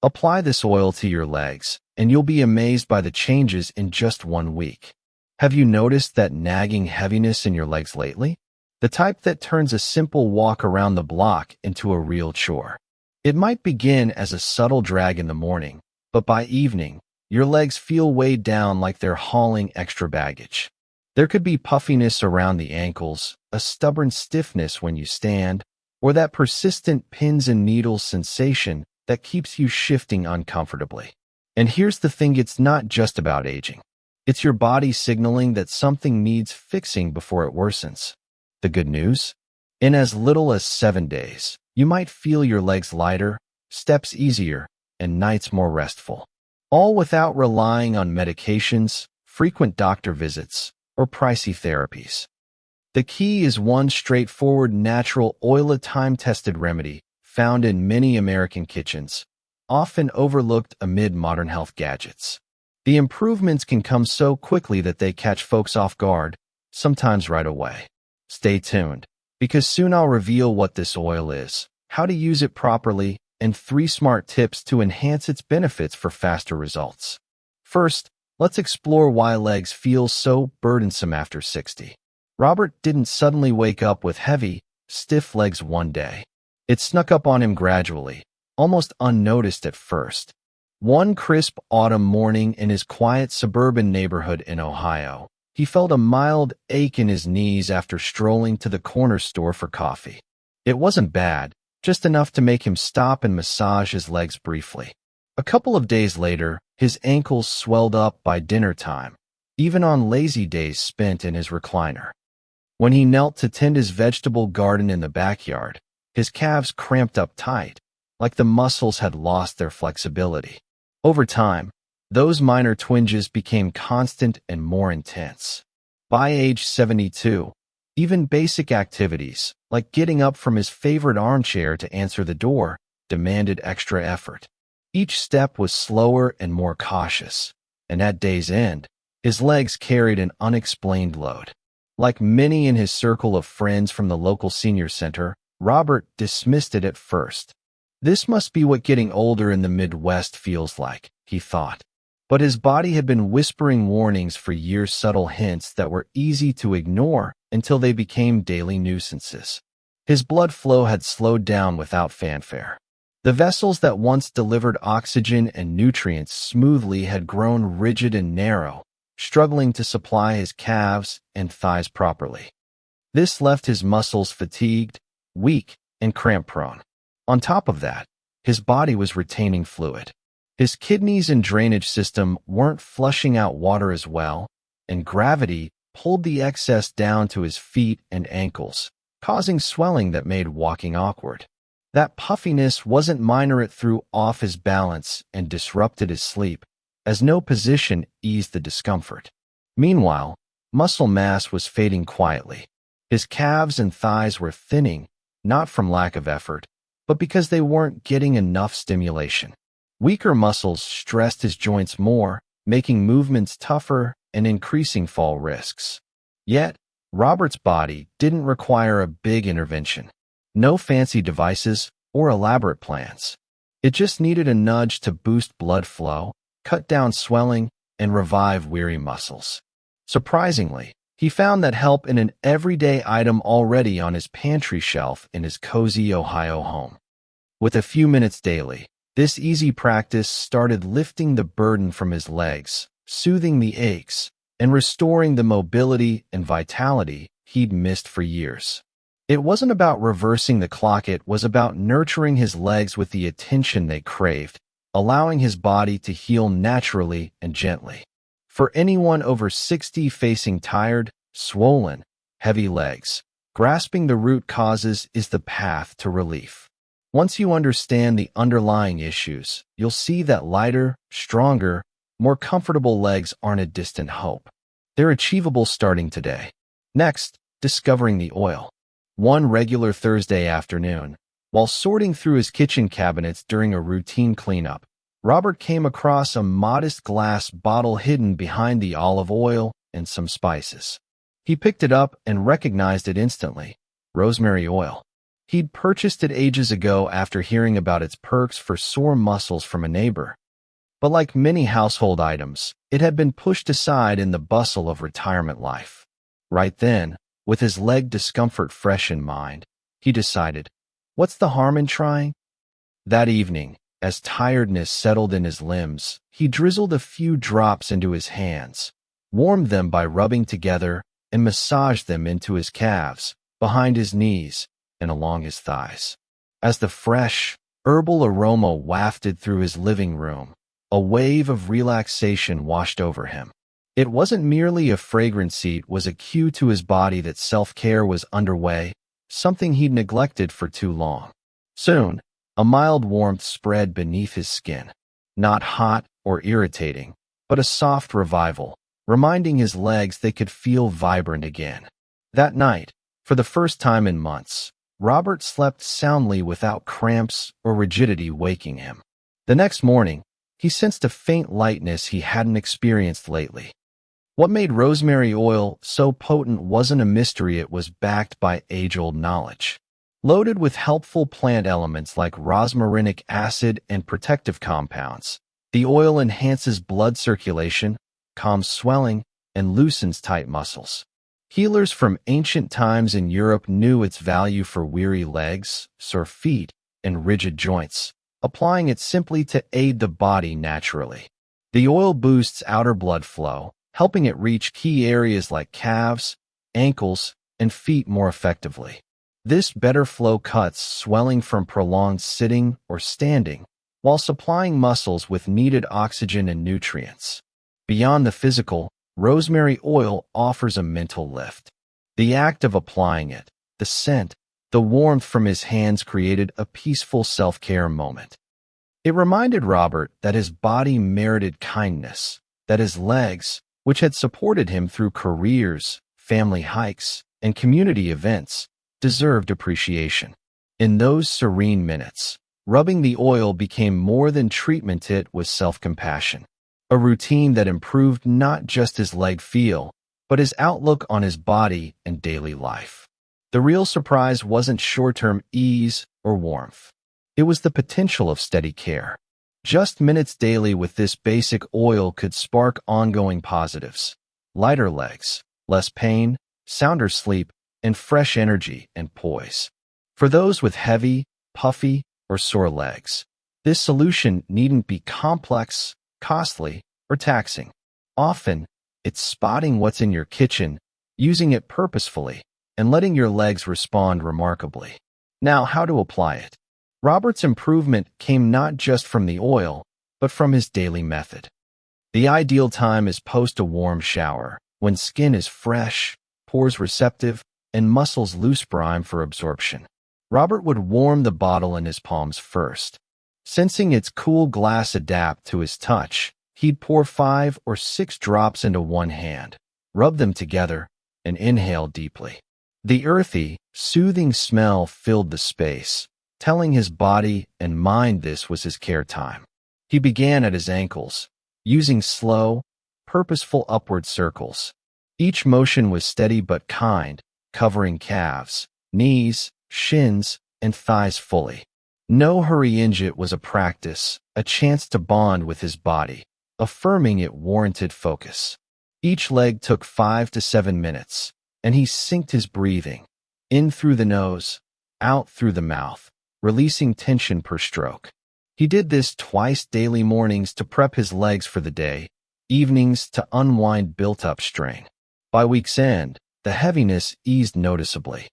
Apply this oil to your legs, and you'll be amazed by the changes in just 1 week. Have you noticed that nagging heaviness in your legs lately? The type that turns a simple walk around the block into a real chore. It might begin as a subtle drag in the morning, but by evening, your legs feel weighed down like they're hauling extra baggage. There could be puffiness around the ankles, a stubborn stiffness when you stand, or that persistent pins and needles sensation that keeps you shifting uncomfortably. And here's the thing, it's not just about aging. It's your body signaling that something needs fixing before it worsens. The good news? In as little as 7 days, you might feel your legs lighter, steps easier, and nights more restful. All without relying on medications, frequent doctor visits, or pricey therapies. The key is one straightforward natural oil, a time-tested remedy found in many American kitchens, often overlooked amid modern health gadgets. The improvements can come so quickly that they catch folks off guard, sometimes right away. Stay tuned, because soon I'll reveal what this oil is, how to use it properly, and 3 smart tips to enhance its benefits for faster results. First, let's explore why legs feel so burdensome after 60. Robert didn't suddenly wake up with heavy, stiff legs one day. It snuck up on him gradually, almost unnoticed at first. One crisp autumn morning in his quiet suburban neighborhood in Ohio, he felt a mild ache in his knees after strolling to the corner store for coffee. It wasn't bad, just enough to make him stop and massage his legs briefly. A couple of days later, his ankles swelled up by dinner time, even on lazy days spent in his recliner. When he knelt to tend his vegetable garden in the backyard, his calves cramped up tight, like the muscles had lost their flexibility. Over time, those minor twinges became constant and more intense. By age 72, even basic activities, like getting up from his favorite armchair to answer the door, demanded extra effort. Each step was slower and more cautious, and at day's end, his legs carried an unexplained load. Like many in his circle of friends from the local senior center, Robert dismissed it at first. This must be what getting older in the Midwest feels like, he thought. But his body had been whispering warnings for years, subtle hints that were easy to ignore until they became daily nuisances. His blood flow had slowed down without fanfare. The vessels that once delivered oxygen and nutrients smoothly had grown rigid and narrow, struggling to supply his calves and thighs properly. This left his muscles fatigued, weak, and cramp-prone. On top of that, his body was retaining fluid. His kidneys and drainage system weren't flushing out water as well, and gravity pulled the excess down to his feet and ankles, causing swelling that made walking awkward. That puffiness wasn't minor, it threw off his balance and disrupted his sleep, as no position eased the discomfort. Meanwhile, muscle mass was fading quietly. His calves and thighs were thinning, not from lack of effort, but because they weren't getting enough stimulation. Weaker muscles stressed his joints more, making movements tougher and increasing fall risks. Yet, Robert's body didn't require a big intervention. No fancy devices or elaborate plans. It just needed a nudge to boost blood flow, cut down swelling, and revive weary muscles. Surprisingly, he found that help in an everyday item already on his pantry shelf in his cozy Ohio home. With a few minutes daily, this easy practice started lifting the burden from his legs, soothing the aches, and restoring the mobility and vitality he'd missed for years. It wasn't about reversing the clock, it was about nurturing his legs with the attention they craved, allowing his body to heal naturally and gently. For anyone over 60 facing tired, swollen, heavy legs, grasping the root causes is the path to relief. Once you understand the underlying issues, you'll see that lighter, stronger, more comfortable legs aren't a distant hope. They're achievable starting today. Next, discovering the oil. One regular Thursday afternoon, while sorting through his kitchen cabinets during a routine cleanup, Robert came across a modest glass bottle hidden behind the olive oil and some spices. He picked it up and recognized it instantly: rosemary oil. He'd purchased it ages ago after hearing about its perks for sore muscles from a neighbor. But like many household items, it had been pushed aside in the bustle of retirement life. Right then, with his leg discomfort fresh in mind, he decided, what's the harm in trying? That evening, as tiredness settled in his limbs, he drizzled a few drops into his hands, warmed them by rubbing together, and massaged them into his calves, behind his knees, and along his thighs. As the fresh, herbal aroma wafted through his living room, a wave of relaxation washed over him. It wasn't merely a fragrance, it was a cue to his body that self-care was underway, something he'd neglected for too long. Soon, a mild warmth spread beneath his skin. Not hot or irritating, but a soft revival, reminding his legs they could feel vibrant again. That night, for the first time in months, Robert slept soundly without cramps or rigidity waking him. The next morning, he sensed a faint lightness he hadn't experienced lately. What made rosemary oil so potent wasn't a mystery, it was backed by age-old knowledge. Loaded with helpful plant elements like rosmarinic acid and protective compounds, the oil enhances blood circulation, calms swelling, and loosens tight muscles. Healers from ancient times in Europe knew its value for weary legs, sore feet, and rigid joints, applying it simply to aid the body naturally. The oil boosts outer blood flow, helping it reach key areas like calves, ankles, and feet more effectively. This better flow cuts swelling from prolonged sitting or standing, while supplying muscles with needed oxygen and nutrients. Beyond the physical, rosemary oil offers a mental lift. The act of applying it, the scent, the warmth from his hands created a peaceful self-care moment. It reminded Robert that his body merited kindness, that his legs, which had supported him through careers, family hikes, and community events, deserved appreciation. In those serene minutes, rubbing the oil became more than treatment, it was self-compassion. A routine that improved not just his leg feel, but his outlook on his body and daily life. The real surprise wasn't short-term ease or warmth. It was the potential of steady care. Just minutes daily with this basic oil could spark ongoing positives. Lighter legs, less pain, sounder sleep, and fresh energy and poise. For those with heavy, puffy, or sore legs, this solution needn't be complex, costly, or taxing. Often, it's spotting what's in your kitchen, using it purposefully, and letting your legs respond remarkably. Now, how to apply it? Robert's improvement came not just from the oil, but from his daily method. The ideal time is post a warm shower, when skin is fresh, pores receptive, and muscles loose, prime for absorption. Robert would warm the bottle in his palms first. Sensing its cool glass adapt to his touch, he'd pour 5 or 6 drops into one hand, rub them together, and inhale deeply. The earthy, soothing smell filled the space, telling his body and mind this was his care time. He began at his ankles, using slow, purposeful upward circles. Each motion was steady but kind, covering calves, knees, shins, and thighs fully. No hurry. It was a practice, a chance to bond with his body, affirming it warranted focus. Each leg took 5 to 7 minutes, and he synced his breathing, in through the nose, out through the mouth, releasing tension per stroke. He did this twice daily, mornings to prep his legs for the day, evenings to unwind built-up strain. By week's end, the heaviness eased noticeably.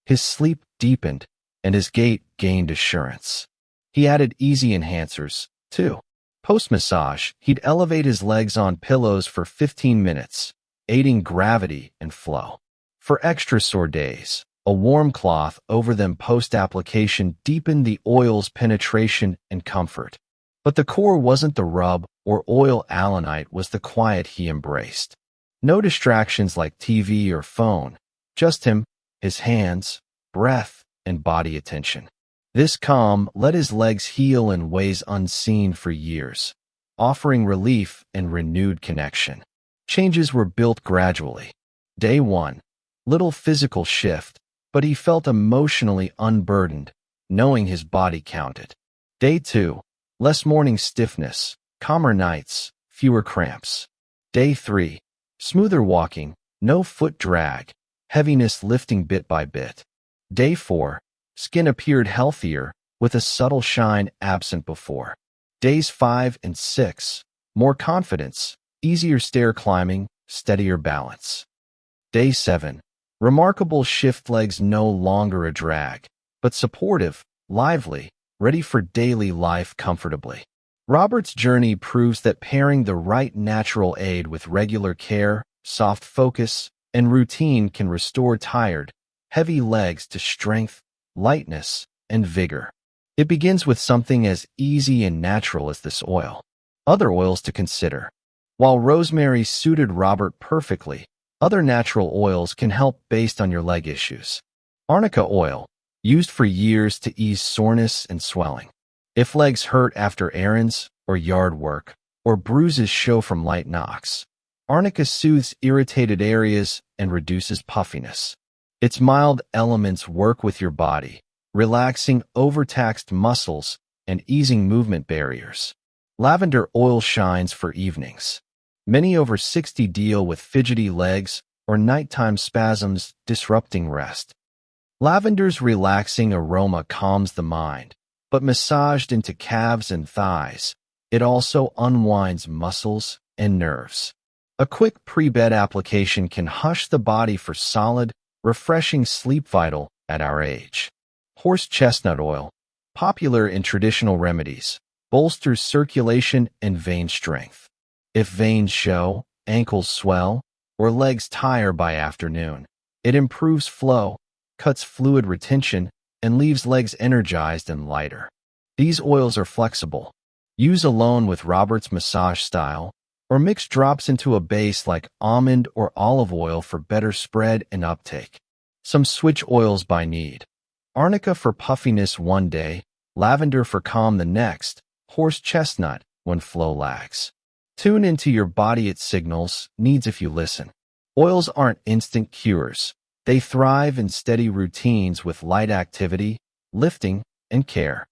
His sleep deepened, and his gait gained assurance. He added easy enhancers, too. Post-massage, he'd elevate his legs on pillows for 15 minutes, aiding gravity and flow. For extra sore days, a warm cloth over them post-application deepened the oil's penetration and comfort. But the core wasn't the rub or oil. Allanite was the quiet he embraced. No distractions like TV or phone, just him, his hands, breath, and body attention. This calm let his legs heal in ways unseen for years, offering relief and renewed connection. Changes were built gradually. Day 1, little physical shift, but he felt emotionally unburdened, knowing his body counted. Day 2. Less morning stiffness, calmer nights, fewer cramps. Day 3. Smoother walking, no foot drag, heaviness lifting bit by bit. Day 4. Skin appeared healthier, with a subtle shine absent before. Days 5 and 6. More confidence, easier stair climbing, steadier balance. Day 7. Remarkable shift, legs no longer a drag, but supportive, lively, ready for daily life comfortably. Robert's journey proves that pairing the right natural aid with regular care, soft focus, and routine can restore tired, heavy legs to strength, lightness, and vigor. It begins with something as easy and natural as this oil. Other oils to consider. While rosemary suited Robert perfectly, other natural oils can help based on your leg issues. Arnica oil, used for years to ease soreness and swelling. If legs hurt after errands or yard work, or bruises show from light knocks, arnica soothes irritated areas and reduces puffiness. Its mild elements work with your body, relaxing overtaxed muscles and easing movement barriers. Lavender oil shines for evenings. Many over 60 deal with fidgety legs or nighttime spasms disrupting rest. Lavender's relaxing aroma calms the mind, but massaged into calves and thighs, it also unwinds muscles and nerves. A quick pre-bed application can hush the body for solid, refreshing sleep, vital at our age. Horse chestnut oil, popular in traditional remedies, bolsters circulation and vein strength. If veins show, ankles swell, or legs tire by afternoon, it improves flow, cuts fluid retention, and leaves legs energized and lighter. These oils are flexible. Use alone with Robert's massage style, or mix drops into a base like almond or olive oil for better spread and uptake. Some switch oils by need. Arnica for puffiness one day, lavender for calm the next, horse chestnut when flow lags. Tune into your body, its signals, needs if you listen. Oils aren't instant cures. They thrive in steady routines with light activity, lifting, and care.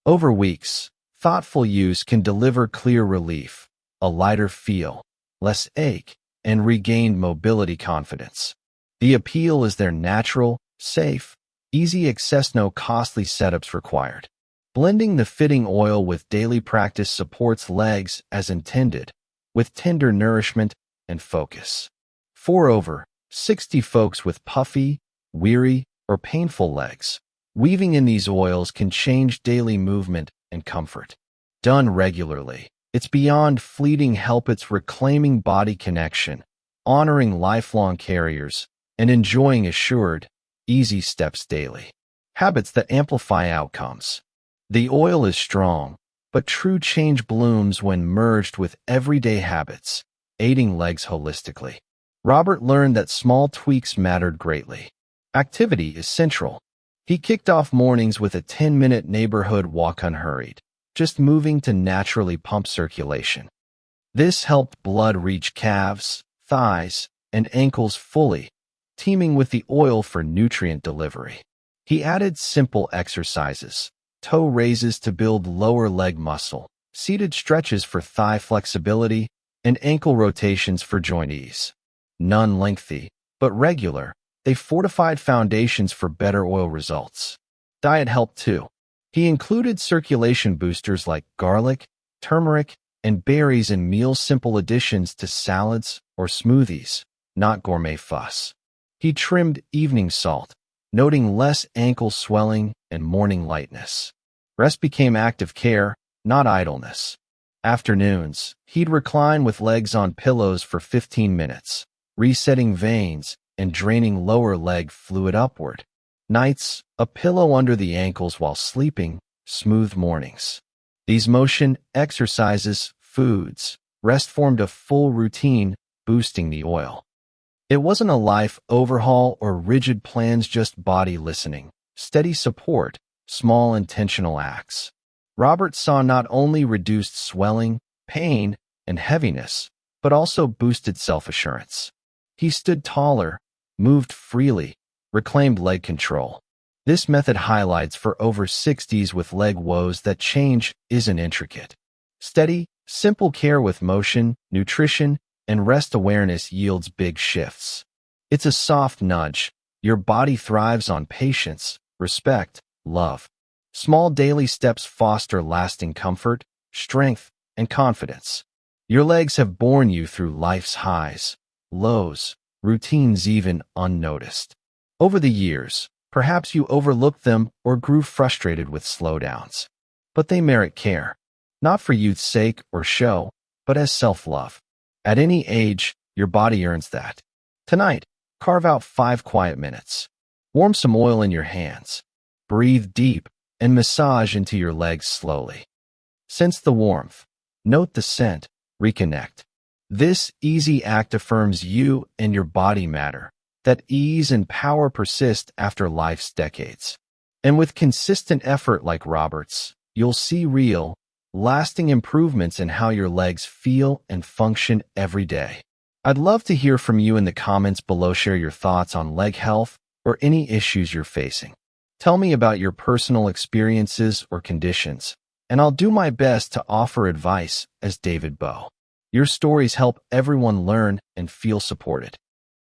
Over weeks, thoughtful use can deliver clear relief, a lighter feel, less ache, and regained mobility confidence. The appeal is their natural, safe, easy access, no costly setups required. Blending the fitting oil with daily practice supports legs as intended, with tender nourishment and focus. For over 60 folks with puffy, weary, or painful legs, weaving in these oils can change daily movement and comfort. Done regularly, it's beyond fleeting help. It's reclaiming body connection, honoring lifelong carriers, and enjoying assured, easy steps daily. Habits that amplify outcomes. The oil is strong, but true change blooms when merged with everyday habits, aiding legs holistically. Robert learned that small tweaks mattered greatly. Activity is central. He kicked off mornings with a 10-minute neighborhood walk unhurried, just moving to naturally pump circulation. This helped blood reach calves, thighs, and ankles fully, teaming with the oil for nutrient delivery. He added simple exercises, toe raises to build lower leg muscle, seated stretches for thigh flexibility, and ankle rotations for joint ease. None lengthy, but regular, they fortified foundations for better oil results. Diet helped too. He included circulation boosters like garlic, turmeric, and berries in meals, simple additions to salads or smoothies, not gourmet fuss. He trimmed evening salt, noting less ankle swelling and morning lightness. Rest became active care, not idleness. Afternoons, he'd recline with legs on pillows for 15 minutes, resetting veins and draining lower leg fluid upward. Nights, a pillow under the ankles while sleeping, smooth mornings. These motion, exercises, foods, rest formed a full routine, boosting the oil. It wasn't a life overhaul or rigid plans, just body listening, steady support, small intentional acts. Robert saw not only reduced swelling, pain, and heaviness, but also boosted self-assurance. He stood taller, moved freely, Reclaimed leg control. This method highlights for over 60s with leg woes that change isn't intricate. Steady, simple care with motion, nutrition, and rest awareness yields big shifts. It's a soft nudge. Your body thrives on patience, respect, love. Small daily steps foster lasting comfort, strength, and confidence. Your legs have borne you through life's highs, lows, routines even unnoticed. Over the years, perhaps you overlooked them or grew frustrated with slowdowns. But they merit care, not for youth's sake or show, but as self-love. At any age, your body earns that. Tonight, carve out 5 quiet minutes. Warm some oil in your hands. Breathe deep and massage into your legs slowly. Sense the warmth. Note the scent. Reconnect. This easy act affirms you and your body matter, that ease and power persist after life's decades. And with consistent effort like Robert's, you'll see real, lasting improvements in how your legs feel and function every day. I'd love to hear from you in the comments below. Share your thoughts on leg health or any issues you're facing. Tell me about your personal experiences or conditions, and I'll do my best to offer advice as David Bowe. Your stories help everyone learn and feel supported.